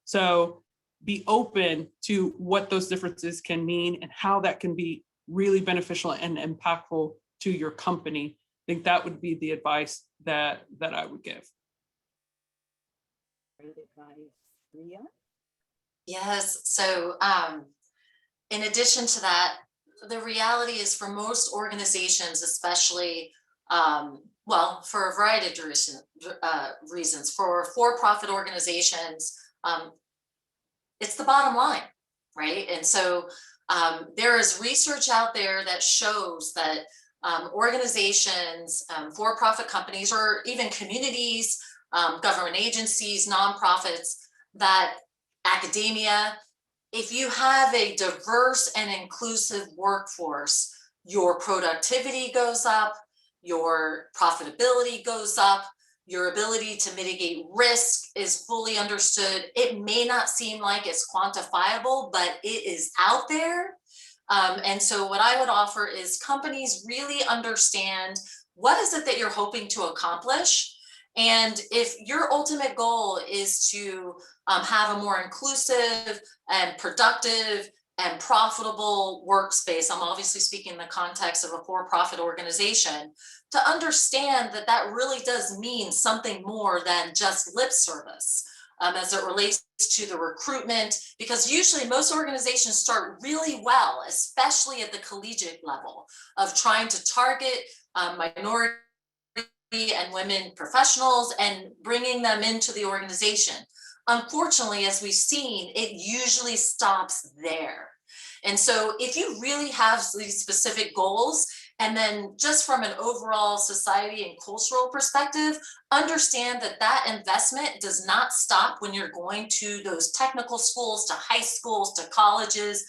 So be open to what those differences can mean and how that can be really beneficial and impactful to your company. I think that would be the advice that I would give. Great advice. Ria? Yes, so in addition to that, the reality is for most organizations, especially, for a variety of reasons, for-profit organizations, it's the bottom line, right? And so there is research out there that shows that organizations, for-profit companies, or even communities, government agencies, nonprofits, that academia, if you have a diverse and inclusive workforce, your productivity goes up, your profitability goes up, your ability to mitigate risk is fully understood. It may not seem like it's quantifiable, but it is out there. And so what I would offer is companies really understand what is it that you're hoping to accomplish. And if your ultimate goal is to have a more inclusive and productive and profitable workspace, I'm obviously speaking in the context of a for-profit organization, to understand that that really does mean something more than just lip service as it relates to the recruitment, because usually most organizations start really well, especially at the collegiate level, of trying to target minority and women professionals and bringing them into the organization. Unfortunately, as we've seen, it usually stops there. And so if you really have these specific goals, and then just from an overall society and cultural perspective, understand that that investment does not stop when you're going to those technical schools, to high schools, to colleges,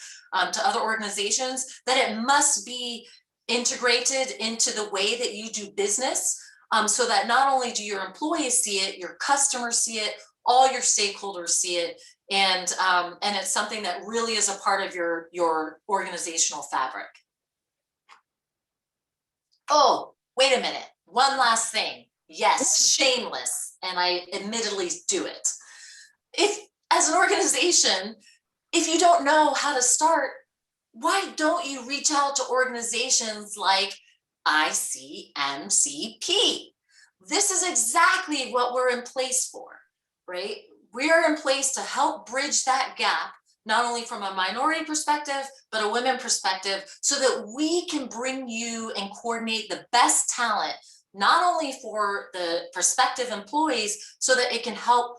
to other organizations, that it must be integrated into the way that you do business, so that not only do your employees see it, your customers see it, all your stakeholders see it, and it's something that really is a part of your organizational fabric. Oh, wait a minute. One last thing. Yes, shameless, and I admittedly do it. If, as an organization, if you don't know how to start, why don't you reach out to organizations like ICMCP? This is exactly what we're in place for, right? We are in place to help bridge that gap, not only from a minority perspective, but a women perspective, so that we can bring you and coordinate the best talent, not only for the prospective employees, so that it can help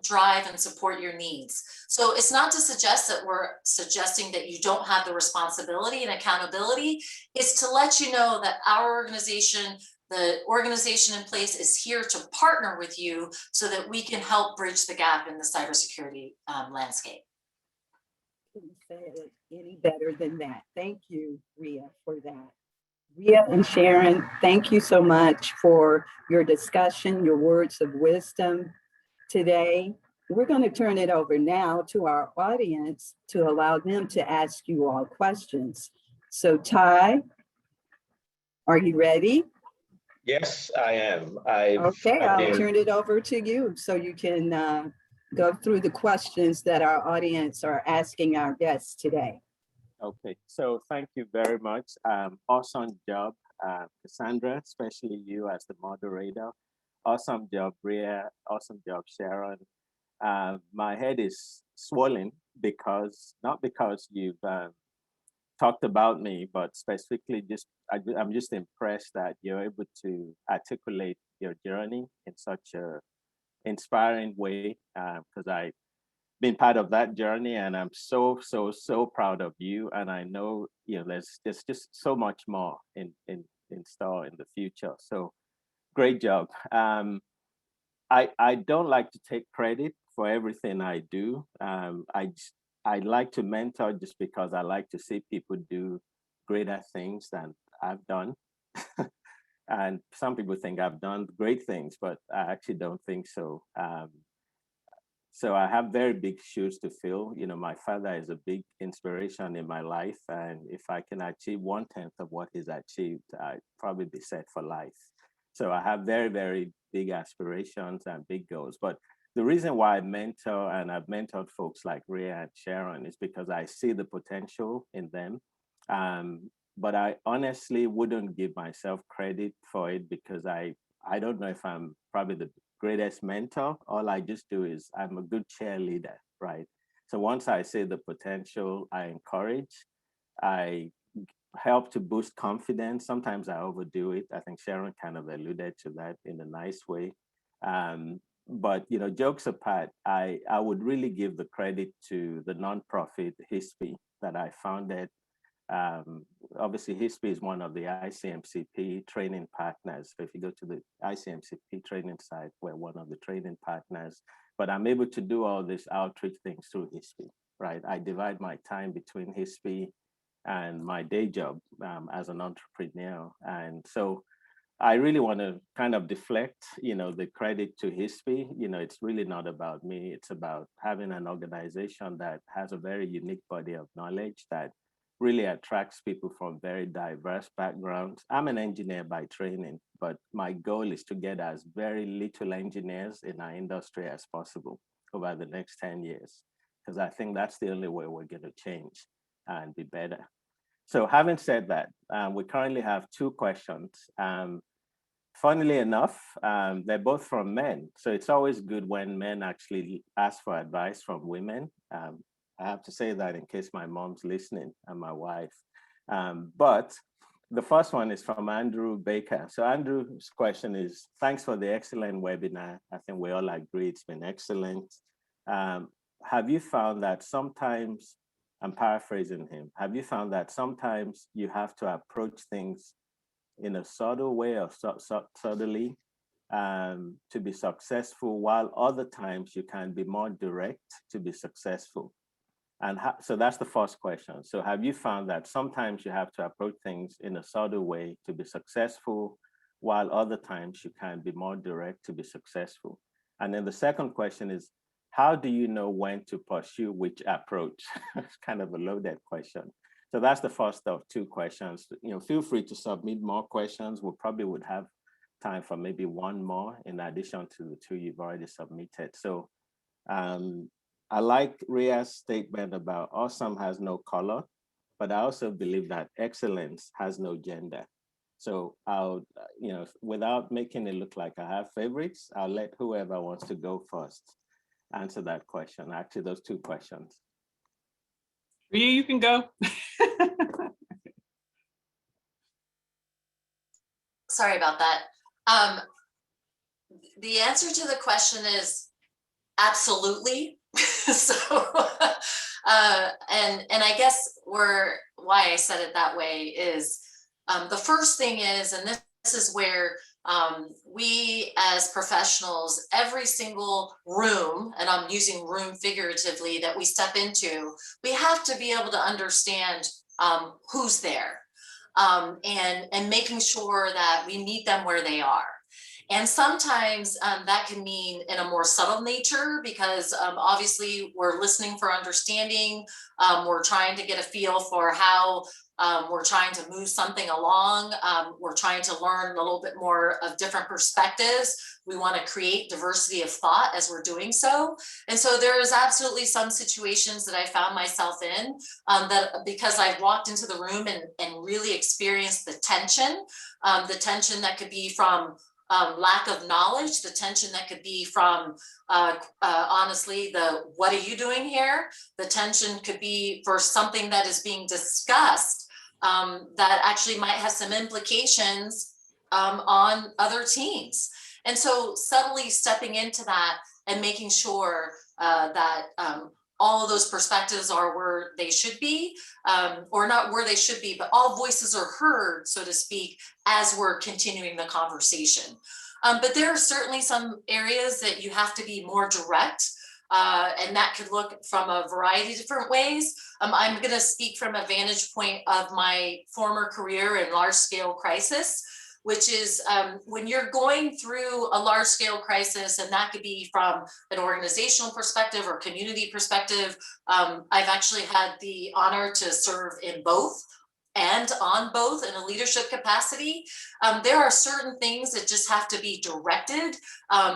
drive and support your needs. So it's not to suggest that we're suggesting that you don't have the responsibility and accountability. It's to let you know that our organization, the organization in place, is here to partner with you so that we can help bridge the gap in the cybersecurity landscape. Couldn't say it any better than that. Thank you, Ria, for that. Ria and Sharon, thank you so much for your discussion, your words of wisdom today. We're going to turn it over now to our audience to allow them to ask you all questions. So Ty, are you ready? Yes, I am. Okay, I'll turn it over to you so you can go through the questions that our audience are asking our guests today. Okay, so thank you very much. Awesome job, Cassandra, especially you as the moderator. Awesome job, Bria. Awesome job, Sharon. My head is swollen because, not because you've talked about me, but specifically I'm just impressed that you're able to articulate your journey in such a inspiring way, because I've been part of that journey, and I'm so proud of you. And I know, there's just so much more in store in the future. So great job. I don't like to take credit for everything I do. I like to mentor just because I like to see people do greater things than I've done. And some people think I've done great things, but I actually don't think so. So I have very big shoes to fill. My father is a big inspiration in my life. And if I can achieve 1/10 of what he's achieved, I'd probably be set for life. So I have very, very big aspirations and big goals. But the reason why I mentor, and I've mentored folks like Rhea and Sharon, is because I see the potential in them. But I honestly wouldn't give myself credit for it, because I don't know if I'm probably the greatest mentor. All I just do is I'm a good cheerleader, right? So once I see the potential, I encourage, I help to boost confidence. Sometimes I overdo it. I think Sharon kind of alluded to that in a nice way. But jokes apart, I would really give the credit to the nonprofit HISPI that I founded. Obviously, HISPI is one of the ICMCP training partners. So if you go to the ICMCP training site, we're one of the training partners. But I'm able to do all these outreach things through HISPI, right? I divide my time between HISPI and my day job as an entrepreneur. And so I really want to kind of deflect, the credit to HISPI. It's really not about me. It's about having an organization that has a very unique body of knowledge that really attracts people from very diverse backgrounds. I'm an engineer by training, but my goal is to get as very little engineers in our industry as possible over the next 10 years, because I think that's the only way we're going to change and be better. So having said that, we currently have 2 questions. Funnily enough, they're both from men. So it's always good when men actually ask for advice from women. I have to say that in case my mom's listening and my wife. But the first one is from Andrew Baker. So Andrew's question is, thanks for the excellent webinar. I think we all agree it's been excellent. Have you found that sometimes, I'm paraphrasing him, have you found that sometimes you have to approach things in a subtle way or subtly to be successful, while other times you can be more direct to be successful? And so that's the first question. So have you found that sometimes you have to approach things in a subtle way to be successful, while other times you can be more direct to be successful? And then the second question is, how do you know when to pursue which approach? It's kind of a loaded question. So that's the first of 2 questions. Feel free to submit more questions. We probably would have time for maybe 1 more in addition to the 2 you've already submitted. So I like Rhea's statement about awesome has no color, but I also believe that excellence has no gender. So I'll, without making it look like I have favorites, I'll let whoever wants to go first answer that question. Actually, those 2 questions. Rhea, you can go. Sorry about that. The answer to the question is absolutely. So, and I guess why I said it that way is the first thing is, and this is where we as professionals, every single room, and I'm using room figuratively, that we step into, we have to be able to understand who's there and making sure that we meet them where they are. And sometimes that can mean in a more subtle nature, because obviously we're listening for understanding. We're trying to get a feel for how we're trying to move something along. We're trying to learn a little bit more of different perspectives. We want to create diversity of thought as we're doing so. And so there is absolutely some situations that I found myself in that, because I've walked into the room and really experienced the tension that could be from lack of knowledge, the tension that could be from honestly, what are you doing here? The tension could be for something that is being discussed that actually might have some implications on other teams. And so subtly stepping into that and making sure that all of those perspectives are where they should be, or not where they should be, but all voices are heard, so to speak, as we're continuing the conversation. But there are certainly some areas that you have to be more direct. And that could look from a variety of different ways. I'm going to speak from a vantage point of my former career in large scale crisis, which is when you're going through a large scale crisis, and that could be from an organizational perspective or community perspective. I've actually had the honor to serve in both and on both in a leadership capacity. There are certain things that just have to be directed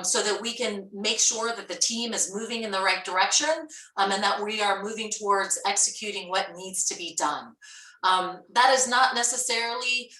so that we can make sure that the team is moving in the right direction and that we are moving towards executing what needs to be done. That is not necessarily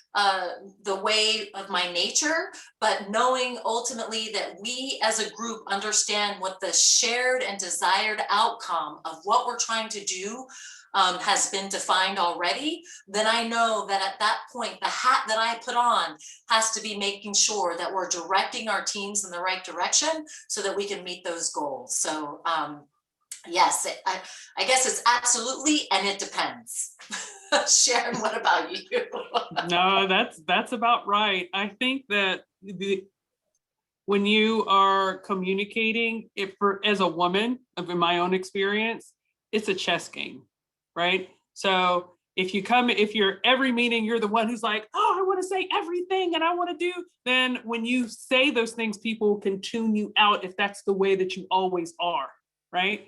the way of my nature, but knowing ultimately that we as a group understand what the shared and desired outcome of what we're trying to do has been defined already, then I know that at that point, the hat that I put on has to be making sure that we're directing our teams in the right direction so that we can meet those goals. So yes, I guess it's absolutely, and it depends. Sharon, what about you? No, that's about right. I think that when you are communicating, as a woman, in my own experience, it's a chess game, right? So if you're every meeting, you're the one who's like, oh, I want to say everything and I want to do, then when you say those things, people can tune you out if that's the way that you always are, right?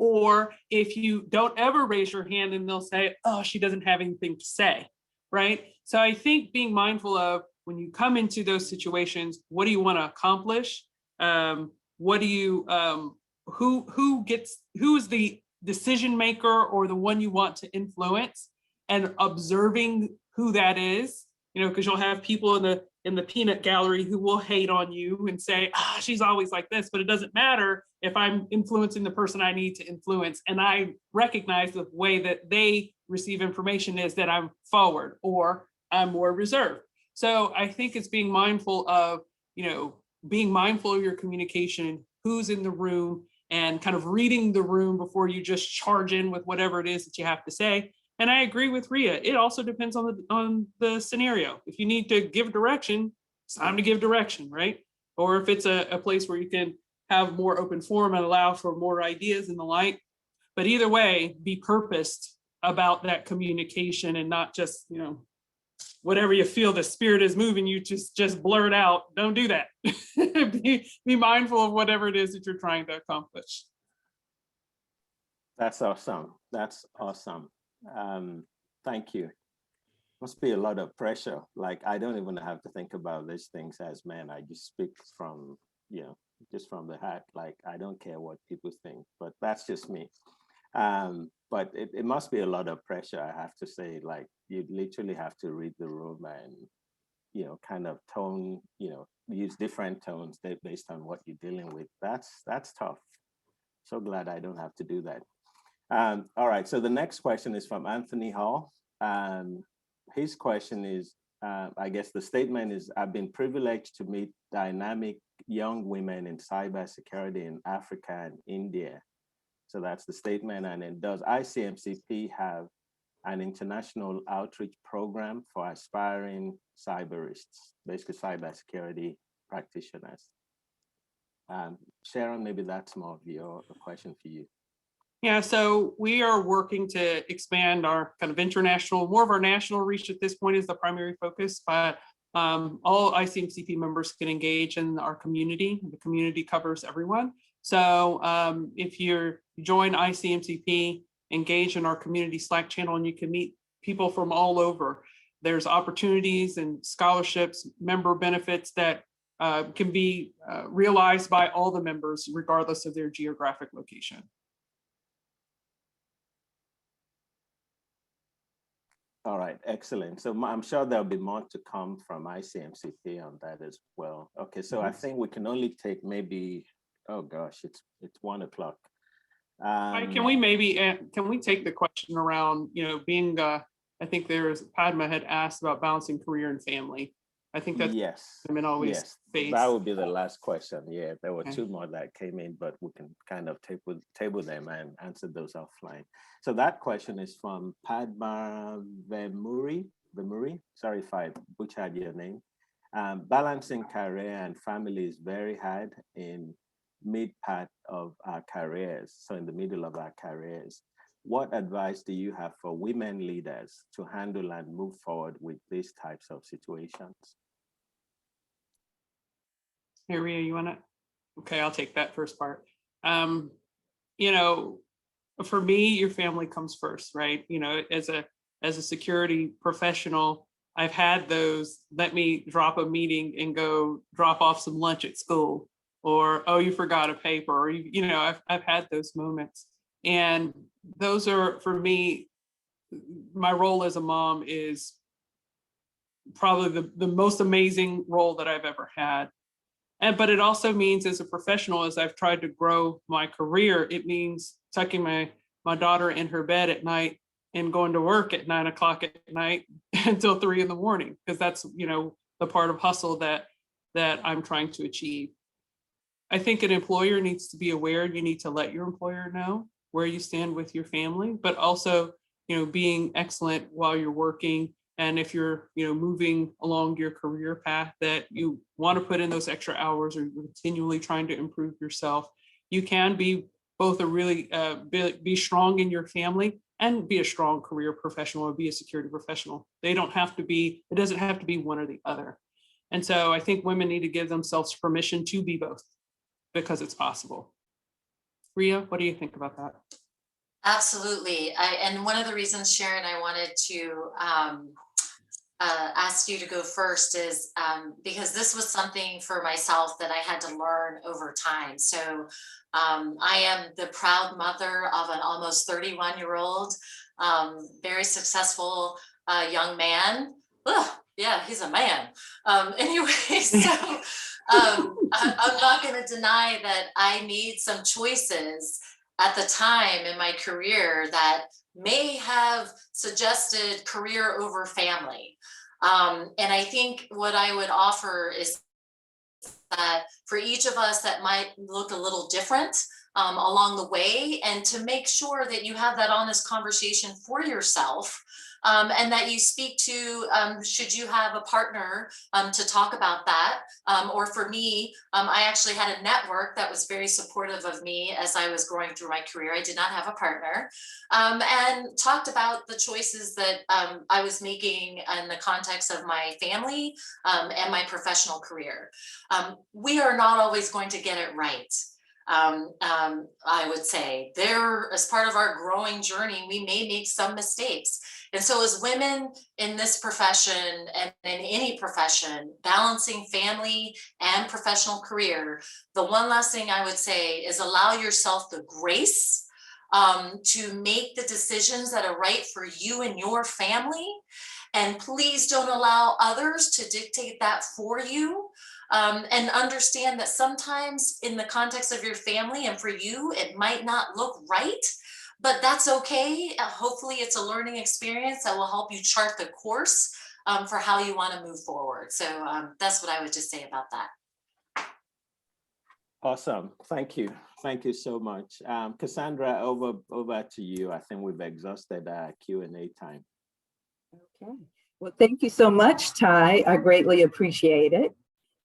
Or if you don't ever raise your hand and they'll say, oh, she doesn't have anything to say, right? So I think being mindful of when you come into those situations, what do you want to accomplish? What do you, who is the decision maker or the one you want to influence, and observing who that is, because you'll have people in the peanut gallery who will hate on you and say, she's always like this, but it doesn't matter if I'm influencing the person I need to influence. And I recognize the way that they receive information is that I'm forward or I'm more reserved. So I think it's being mindful of, being mindful of your communication, who's in the room, and kind of reading the room before you just charge in with whatever it is that you have to say. And I agree with Rhea. It also depends on the scenario. If you need to give direction, it's time to give direction, right? Or if it's a place where you can have more open forum and allow for more ideas and the like. But either way, be purposed about that communication and not just, whatever you feel the spirit is moving you, just blurt out. Don't do that. be mindful of whatever it is that you're trying to accomplish. That's awesome. Thank you. Must be a lot of pressure. Like, I don't even have to think about these things as men. I just speak from, just from the heart. Like, I don't care what people think, but that's just me. But it must be a lot of pressure, I have to say. Like, you literally have to read the room and, kind of tone, use different tones based on what you're dealing with. That's tough. So glad I don't have to do that. All right, so the next question is from Anthony Hall. His question is, I guess the statement is, I've been privileged to meet dynamic young women in cybersecurity in Africa and India. So that's the statement. And then, does ICMCP have an international outreach program for aspiring cyberists, basically cybersecurity practitioners? Sharon, maybe that's more of a question for you. Yeah, so we are working to expand our kind of international, more of our national reach at this point is the primary focus, but all ICMCP members can engage in our community. The community covers everyone. So if you join ICMCP, engage in our community Slack channel, and you can meet people from all over. There's opportunities and scholarships, member benefits that can be realized by all the members, regardless of their geographic location. All right, excellent. So I'm sure there'll be more to come from ICMCP on that as well. Okay, so I think we can only take maybe, oh gosh, it's 1 o'clock. Can we take the question around, being, I think Padma had asked about balancing career and family. I think that's yes, women always face. That would be the last question. Yeah, there were Okay. 2 more that came in, but we can kind of table them and answer those offline. So that question is from Padma Vemuri. Sorry if I butchered your name. Balancing career and family is very hard in mid part of our careers, so in the middle of our careers. What advice do you have for women leaders to handle and move forward with these types of situations? Hey, Ria, you want to? Okay, I'll take that first part. For me, your family comes first, right? As a security professional, I've had those, let me drop a meeting and go drop off some lunch at school, or, oh, you forgot a paper, or, I've had those moments. And those are, for me, my role as a mom is probably the most amazing role that I've ever had. But it also means, as a professional, as I've tried to grow my career, it means tucking my daughter in her bed at night and going to work at 9 o'clock at night until 3 in the morning, because that's, the part of hustle that I'm trying to achieve. I think an employer needs to be aware. You need to let your employer know where you stand with your family, but also, being excellent while you're working. And if you're, moving along your career path that you want to put in those extra hours, or you're continually trying to improve yourself, you can be both a really be strong in your family and be a strong career professional, or be a security professional. It doesn't have to be one or the other. And so I think women need to give themselves permission to be both, because it's possible. Ria, what do you think about that? Absolutely. And one of the reasons, Sharon, I wanted to ask you to go first is because this was something for myself that I had to learn over time. So I am the proud mother of an almost 31-year-old, very successful young man. Ugh, yeah, he's a man. Anyway, so I'm not going to deny that I made some choices at the time in my career that may have suggested career over family. And I think what I would offer is that for each of us, that might look a little different along the way, and to make sure that you have that honest conversation for yourself. And that you speak to, should you have a partner to talk about that. Or for me, I actually had a network that was very supportive of me as I was growing through my career. I did not have a partner, and talked about the choices that I was making in the context of my family and my professional career. We are not always going to get it right. I would say as part of our growing journey, we may make some mistakes. And so as women in this profession and in any profession, balancing family and professional career, the one last thing I would say is allow yourself the grace to make the decisions that are right for you and your family. And please don't allow others to dictate that for you. And understand that sometimes in the context of your family and for you, it might not look right, but that's okay. Hopefully it's a learning experience that will help you chart the course for how you want to move forward. So that's what I would just say about that. Awesome. Thank you. Thank you so much. Cassandra, over to you. I think we've exhausted our Q&A time. Okay. Well, thank you so much, Ty. I greatly appreciate it.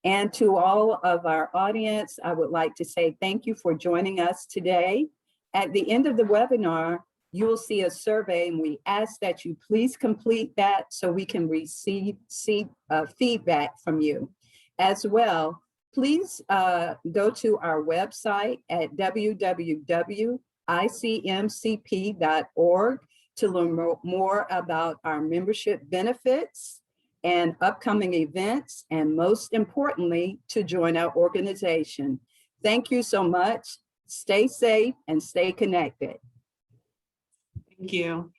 And to all of our audience, I would like to say thank you for joining us today. At the end of the webinar, you will see a survey, and we ask that you please complete that so we can receive feedback from you. As well, please go to our website at www.icmcp.org to learn more about our membership benefits and upcoming events, and most importantly, to join our organization. Thank you so much. Stay safe and stay connected. Thank you.